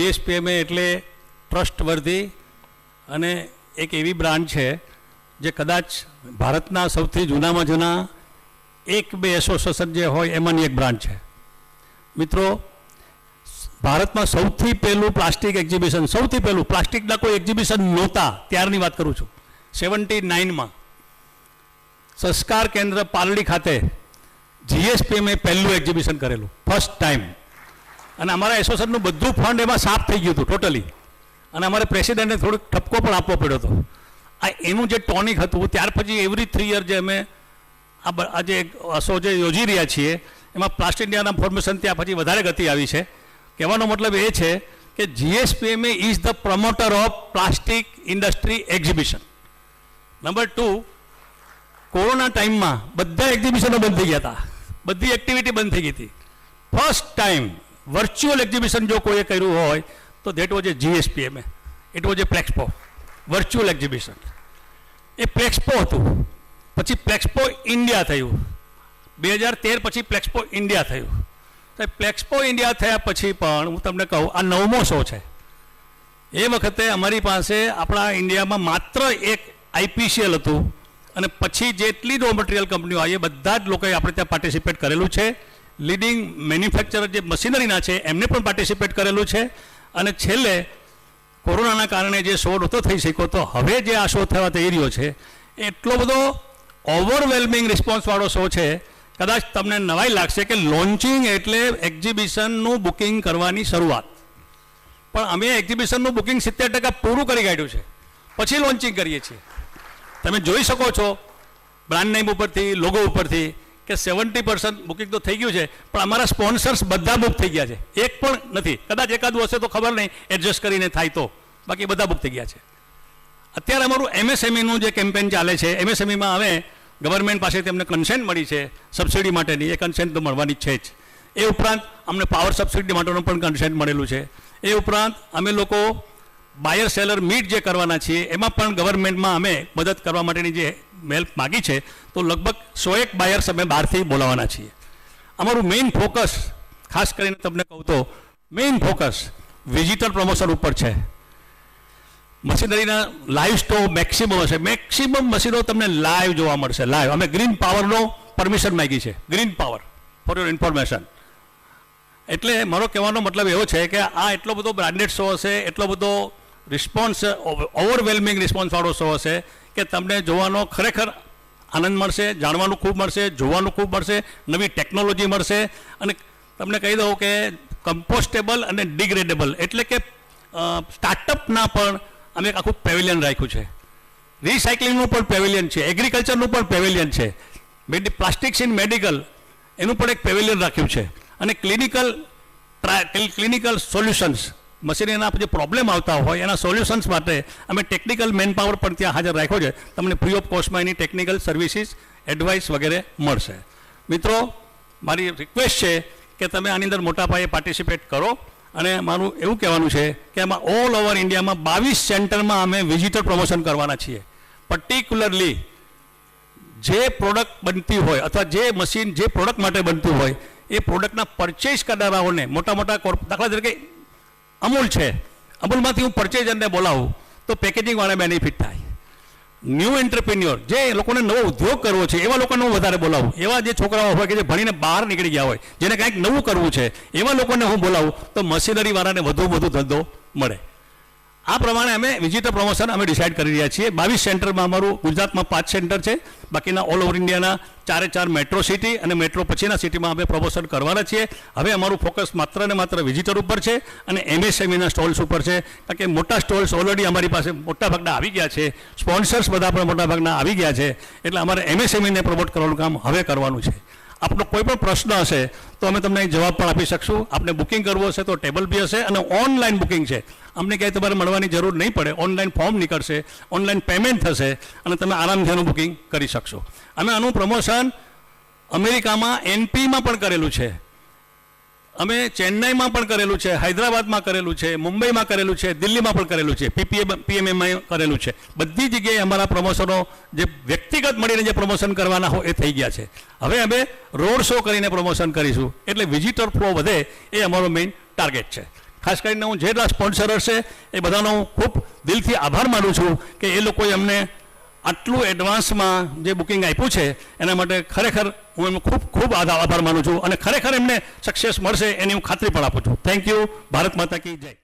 જીએસપીએમએ એટલે ટ્રસ્ટવર્ધી અને એક એવી બ્રાન્ડ છે જે કદાચ ભારતના સૌથી જૂનામાં જૂના 1-2 એસોસિએશન જે હોય એમાંની એક બ્રાન્ડ છે. મિત્રો, ભારતમાં સૌથી પહેલું પ્લાસ્ટિક એક્ઝિબિશન, સૌથી પહેલું પ્લાસ્ટિકના કોઈ એક્ઝિબિશન નહોતા ત્યારની વાત કરું છું. 79માં સંસ્કાર કેન્દ્ર પાલડી ખાતે જીએસપીએમએ પહેલું એક્ઝિબિશન કરેલું, ફર્સ્ટ ટાઈમ. અને અમારા એસોસિએશનનું બધું ફંડ એમાં સાફ થઈ ગયું હતું ટોટલી. અને અમારે પ્રેસિડેન્ટને થોડોક ઠપકો પણ આપવો પડ્યો હતો. આ એનું જે ટોનિક હતું, ત્યાર પછી એવરી 3 યર જે અમે આજે શો જે યોજી રહ્યા છીએ એમાં પ્લાસ્ટિક ઇન્ડિયાના ફોર્મેશન ત્યાં પછી વધારે ગતિ આવી છે. કહેવાનો મતલબ એ છે કે GSPMA is the promoter of plastic industry exhibition. Number 2, corona ટાઈમમાં બધા એક્ઝિબિશનો બંધ થઈ ગયા હતા, બધી એક્ટિવિટી બંધ થઈ ગઈ હતી. ફર્સ્ટ ટાઈમ વર્ચ્યુઅલ એક્ઝિબિશન જો કોઈએ કર્યું હોય તો that was a GSPMA. It was a Plexpo, virtual exhibition. એ પ્લેક્સપો હતું. પછી પ્લેક્સપો ઇન્ડિયા થયું 2013, પછી પ્લેક્સપો ઇન્ડિયા થયું. તો પ્લેક્સપો ઇન્ડિયા થયા પછી પણ હું તમને કહું, આ 9મો શો છે. એ વખતે અમારી પાસે આપણા ઇન્ડિયામાં માત્ર એક આઈપીસીએલ હતું અને પછી જેટલી રો મટીરિયલ કંપનીઓ આવી એ બધા જ લોકોએ આપણે ત્યાં પાર્ટિસિપેટ કરેલું છે. લીડિંગ મેન્યુફેક્ચરર જે મશીનરીના છે એમને પણ પાર્ટિસિપેટ કરેલું છે. અને છેલ્લે કોરોનાના કારણે જે શો નહોતો થઈ શક્યો, તો હવે જે આ શો થવા થઈ રહ્યો છે એટલો બધો ઓવરવેલ્મિંગ રિસ્પોન્સવાળો શો છે. કદાચ તમને નવાઈ લાગશે કે લોન્ચિંગ એટલે એક્ઝિબિશનનું બુકિંગ કરવાની શરૂઆત, પણ અમે એક્ઝિબિશનનું બુકિંગ 70% પૂરું કરી કાઢ્યું છે, પછી લોન્ચિંગ કરીએ છીએ. તમે જોઈ શકો છો બ્રાન્ડ નેમ ઉપરથી, લોગો ઉપરથી કે 70% બુકિંગ તો થઈ ગયું છે, પણ અમારા સ્પોન્સર્સ બધા બુક થઈ ગયા છે. એક પણ નથી, કદાચ એકાદું હશે તો ખબર નહીં, એડજસ્ટ કરીને થાય તો, બાકી બધા બુક થઈ ગયા છે. અત્યારે અમારું એમએસએમઈનું જે કેમ્પેન ચાલે છે, એમએસએમઈમાં અમે ગવર્મેન્ટ પાસેથી અમને કન્સેન્ટ મળી છે સબસિડી માટેની, એ કન્સેન્ટ તો મળવાની છે જ. એ ઉપરાંત અમને પાવર સબસિડી માટેનું પણ કન્સેન્ટ મળેલું છે. એ ઉપરાંત અમે લોકો બાયર સેલર મીટ જે કરવાના છીએ એમાં પણ ગવર્મેન્ટમાં અમે મદદ કરવા માટેની જે હેલ્પ માગી છે, તો લગભગ 101 બાયર્સ અમે બહારથી બોલાવવાના છીએ. અમારું મેઇન ફોકસ, ખાસ કરીને તમને કહું તો મેઇન ફોકસ વિઝિટર પ્રમોશન ઉપર છે. મશીનરીના લાઈવ સ્ટોર મેક્સિમમ હશે, મેક્સિમમ મશીનો તમને લાઈવ જોવા મળશે, લાઈવ. અમે ગ્રીન પાવરનો પરમિશન માગી છે, green power, for your information. એટલે મારો કહેવાનો મતલબ એવો છે કે આ એટલો બધો બ્રાન્ડેડ શો હશે, એટલો બધો રિસ્પોન્સ, ઓવરવેલ્મિંગ રિસ્પોન્સવાળો શો હશે કે તમને જોવાનો ખરેખર આનંદ મળશે, જાણવાનું ખૂબ મળશે, જોવાનું ખૂબ મળશે, નવી ટેકનોલોજી મળશે. અને તમને કહી દઉં કે કમ્પોસ્ટેબલ અને ડિગ્રેડેબલ એટલે કે સ્ટાર્ટઅપના પણ અમે એક આખું પેવેલિયન રાખ્યું છે. રિસાયકલિંગનું પણ પેવેલિયન છે, એગ્રીકલ્ચરનું પણ પેવેલિયન છે, પ્લાસ્ટિક્સ ઇન મેડિકલ એનું પણ એક પેવેલિયન રાખ્યું છે. અને ક્લિનિકલ સોલ્યુશન્સ, મશીનરીના જે પ્રોબ્લેમ આવતા હોય એના સોલ્યુશન્સ માટે અમે ટેકનિકલ મેનપાવર પણ ત્યાં હાજર રાખ્યો છે. તમને ફ્રી ઓફ કોસ્ટમાં એની ટેકનિકલ સર્વિસીસ, એડવાઇસ વગેરે મળશે. મિત્રો, મારી રિક્વેસ્ટ છે કે તમે આની અંદર મોટા પાયે પાર્ટિસિપેટ કરો. અને મારું એવું કહેવાનું છે કે એમાં ઓલ ઓવર ઇન્ડિયામાં 22 સેન્ટરમાં અમે વિઝિટર પ્રમોશન કરવાના છીએ. પર્ટિક્યુલરલી જે પ્રોડક્ટ બનતી હોય અથવા જે મશીન જે પ્રોડક્ટ માટે બનતું હોય એ પ્રોડક્ટના પરચેઝ કરનારાઓને, મોટા મોટા દાખલા તરીકે અમૂલ છે, અમૂલમાંથી હું પરચેઝરને બોલાવું તો પેકેજિંગવાળા બેનિફિટ થાય. ન્યૂ એન્ટરપ્રિન્યોર, જે લોકોને નવો ઉદ્યોગ કરવો છે એવા લોકોને હું વધારે બોલાવું. એવા જે છોકરાઓ હોય કે જે ભણીને બહાર નીકળી ગયા હોય, જેને કાંઈક નવું કરવું છે, એવા લોકોને હું બોલાવું તો મશીનરીવાળાને વધુ ધંધો મળે. આ પ્રમાણે અમે વિઝિટર પ્રમોશન અમે ડિસાઇડ કરી રહ્યા છીએ. 22 સેન્ટરમાં અમારું ગુજરાતમાં 5 સેન્ટર છે, બાકીના ઓલ ઓવર ઇન્ડિયાના 4 મેટ્રો સિટી અને મેટ્રો પછીના સિટીમાં અમે પ્રમોશન કરવાના છીએ. હવે અમારું ફોકસ માત્ર ને માત્ર વિઝિટર ઉપર છે અને એમએસએમઈના સ્ટોલ્સ ઉપર છે, કારણ કે મોટા સ્ટોલ્સ ઓલરેડી અમારી પાસે મોટાભાગના આવી ગયા છે, સ્પોન્સર્સ બધા પણ મોટાભાગના આવી ગયા છે. એટલે અમારે એમએસએમઈને પ્રમોટ કરવાનું કામ હવે કરવાનું છે. આપનો કોઈ પણ પ્રશ્ન હશે તો અમે તમને જવાબ પણ આપી શકશું. આપને બુકિંગ કરવું હશે તો ટેબલ બી હશે અને ઓનલાઈન બુકિંગ છે. અમને ક્યાંય તમારે મળવાની જરૂર નહીં પડે. ઓનલાઈન ફોર્મ નીકળશે, ઓનલાઈન પેમેન્ટ થશે અને તમે આરામથી એનું બુકિંગ કરી શકશો. અમે આનું પ્રમોશન અમેરિકામાં એનપીમાં પણ કરેલું છે, અમે ચેન્નાઈમાં પણ કરેલું છે, હૈદરાબાદમાં કરેલું છે, મુંબઈમાં કરેલું છે, દિલ્હીમાં પણ કરેલું છે, પીએમએમાં કરેલું છે. બધી જગ્યાએ અમારા પ્રમોશનો જે વ્યક્તિગત મળીને જે પ્રમોશન કરવાના હોય એ થઈ ગયા છે. હવે અમે રોડ શો કરીને પ્રમોશન કરીશું, એટલે વિઝિટર ફ્લો વધે એ અમારો મેઇન ટાર્ગેટ છે. ખાસ કરીને હું જેટલા સ્પોન્સર હશે એ બધાનો હું ખૂબ દિલથી આભાર માનું છું કે એ લોકોએ અમને આટલું એડવાન્સમાં જે બુકિંગ આપ્યું છે એના માટે ખરેખર હું એમનો ખૂબ ખૂબ આભાર માનું છું અને ખરેખર એમને સક્સેસ મળશે એની હું ખાતરી પણ આપું છું. Thank you. ભારત માતા કી જય.